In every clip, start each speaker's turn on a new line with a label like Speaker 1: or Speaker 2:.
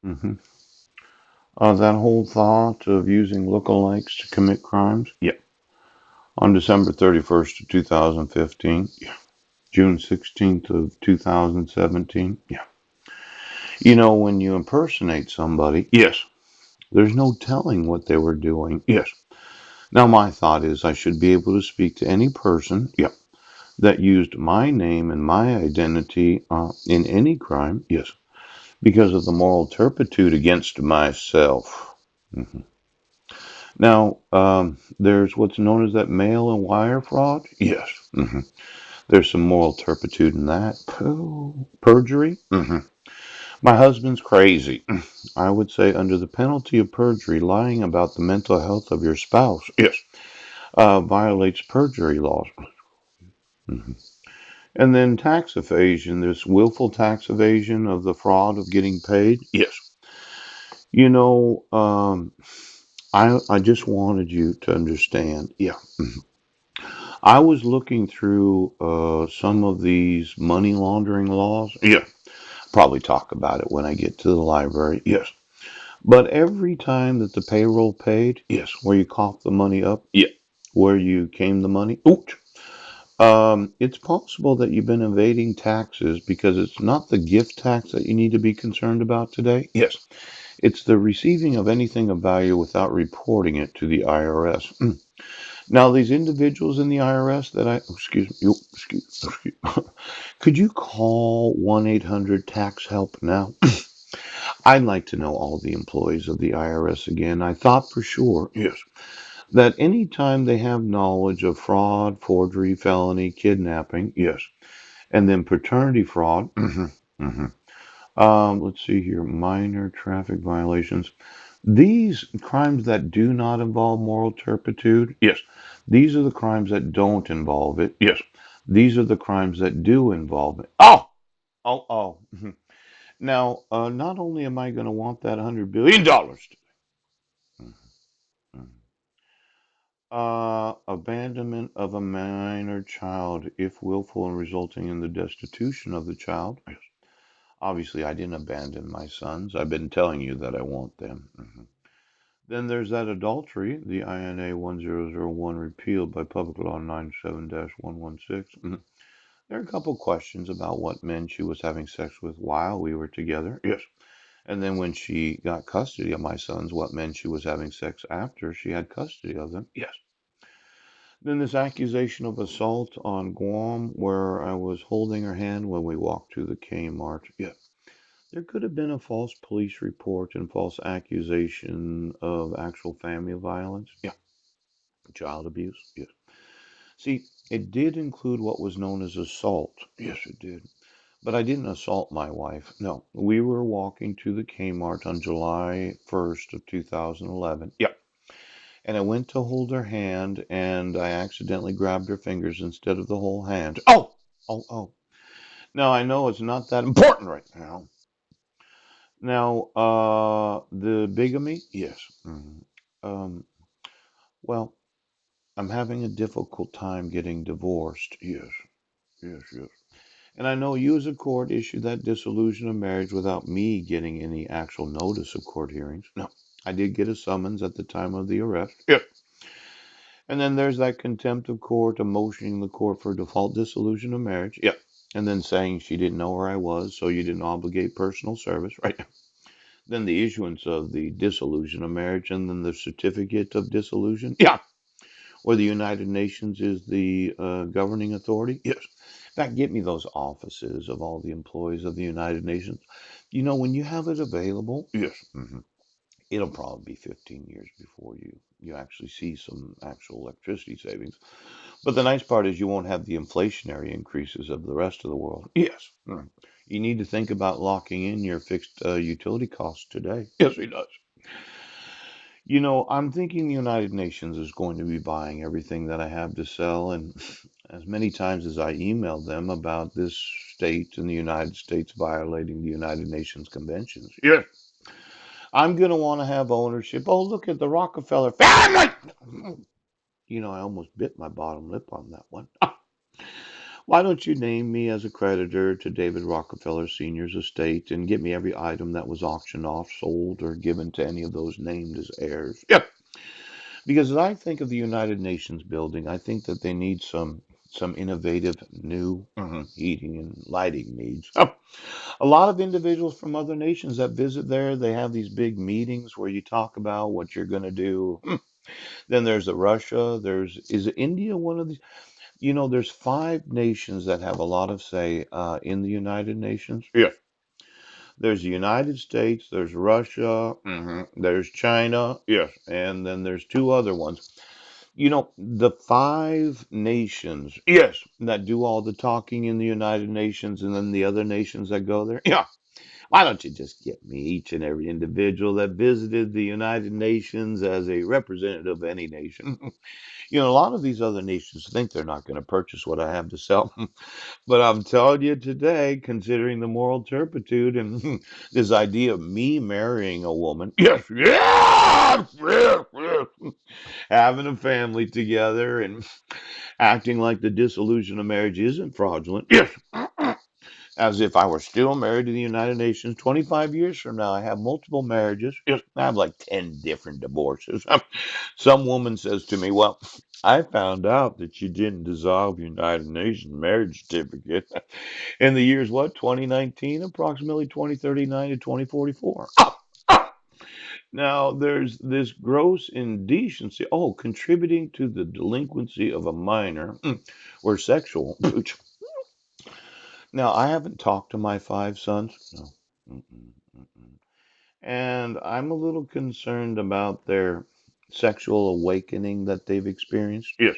Speaker 1: hmm that whole thought of using lookalikes to commit crimes? Yeah. On December 31st of 2015. Yeah. June 16th of 2017. Yeah. When you impersonate somebody, yes, there's no telling what they were doing. Yes. Now, my thought is I should be able to speak to any person, yeah, that used my name and my identity in any crime, yes, because of the moral turpitude against myself. Mhm. Now, there's what's known as that mail and wire fraud. Yes. There's some moral turpitude in that. Perjury. My husband's crazy. I would say, under the penalty of perjury, lying about the mental health of your spouse, yes, violates perjury laws. Mhm. And then tax evasion, this willful tax evasion of the fraud of getting paid. Yes. You know, um, I just wanted you to understand. Yeah. I was looking through some of these money laundering laws. Yeah. Probably talk about it when I get to the library. Yes. But every time that the payroll paid, yes, where you coughed the money up, yeah, where you came the money, ouch. It's possible that you've been evading taxes because it's not the gift tax that you need to be concerned about today. Yes, it's the receiving of anything of value without reporting it to the IRS. Now, these individuals in the IRS that excuse, could you call 1-800 tax help now? I'd like to know all the employees of the IRS again. I thought for sure, yes, that any time they have knowledge of fraud, forgery, felony, kidnapping, yes, and then paternity fraud. Let's see here, minor traffic violations. These crimes that do not involve moral turpitude, yes. These are the crimes that don't involve it, yes. These are the crimes that do involve it. Oh. Now, not only am I going to want that $100 billion, abandonment of a minor child, if willful and resulting in the destitution of the child. Yes. Obviously, I didn't abandon my sons. I've been telling you that I want them. Then there's that adultery, the INA 1001 repealed by Public Law 97-116. There are a couple questions about what men she was having sex with while we were together. Yes. And then when she got custody of my sons, what men she was having sex after she had custody of them. Yes. Then this accusation of assault on Guam, where I was holding her hand when we walked to the Kmart. Yeah. There could have been a false police report and false accusation of actual family violence. Yeah. Child abuse. Yes. See, it did include what was known as assault. Yes, it did. But I didn't assault my wife. No. We were walking to the Kmart on July 1st of 2011. Yeah. And I went to hold her hand and I accidentally grabbed her fingers instead of the whole hand. Oh. Now I know it's not that important right now. Now, the bigamy, yes. Um, well, I'm having a difficult time getting divorced. Yes. And I know you as a court issued that dissolution of marriage without me getting any actual notice of court hearings. No, I did get a summons at the time of the arrest. Yes. And then there's that contempt of court, a motioning the court for default dissolution of marriage. Yeah. And then saying she didn't know where I was, so you didn't obligate personal service. Right. Then the issuance of the dissolution of marriage, and then the certificate of dissolution. Yeah. Where the United Nations is the governing authority. Yes. In fact, get me those offices of all the employees of the United Nations. When you have it available, yes. It'll probably be 15 years before you actually see some actual electricity savings. But the nice part is you won't have the inflationary increases of the rest of the world. Yes. You need to think about locking in your fixed utility costs today. Yes, he does. I'm thinking the United Nations is going to be buying everything that I have to sell. And as many times as I emailed them about this state and the United States violating the United Nations conventions, yes, I'm going to want to have ownership. Oh, look at the Rockefeller family. I almost bit my bottom lip on that one. Why don't you name me as a creditor to David Rockefeller Sr.'s estate and get me every item that was auctioned off, sold, or given to any of those named as heirs? Yeah, because as I think of the United Nations building, I think that they need some innovative new heating and lighting needs. A lot of individuals from other nations that visit there, they have these big meetings where you talk about what you're going to do. Then there's the Russia. Is India one of these? There's five nations that have a lot of say in the United Nations. Yes. There's the United States, there's Russia, there's China, yes, and then there's two other ones. The five nations, yes, that do all the talking in the United Nations, and then the other nations that go there. Yeah. Why don't you just get me each and every individual that visited the United Nations as a representative of any nation? A lot of these other nations think they're not going to purchase what I have to sell. But I'm telling you today, considering the moral turpitude and this idea of me marrying a woman, yes, yes, yes, yes, having a family together and acting like the dissolution of marriage isn't fraudulent, yes, as if I were still married to the United Nations 25 years from now. I have multiple marriages. Yes, I have like 10 different divorces. Some woman says to me, well, I found out that you didn't dissolve your United Nations marriage certificate in the years, what, 2019, approximately 2039 to 2044. Now, there's this gross indecency. Oh, contributing to the delinquency of a minor or sexual. Now, I haven't talked to my five sons. No. Mm-mm, mm-mm. And I'm a little concerned about their sexual awakening that they've experienced. Yes.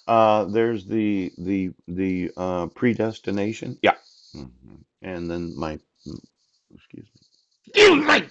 Speaker 1: There's the predestination. Yeah. And then excuse me.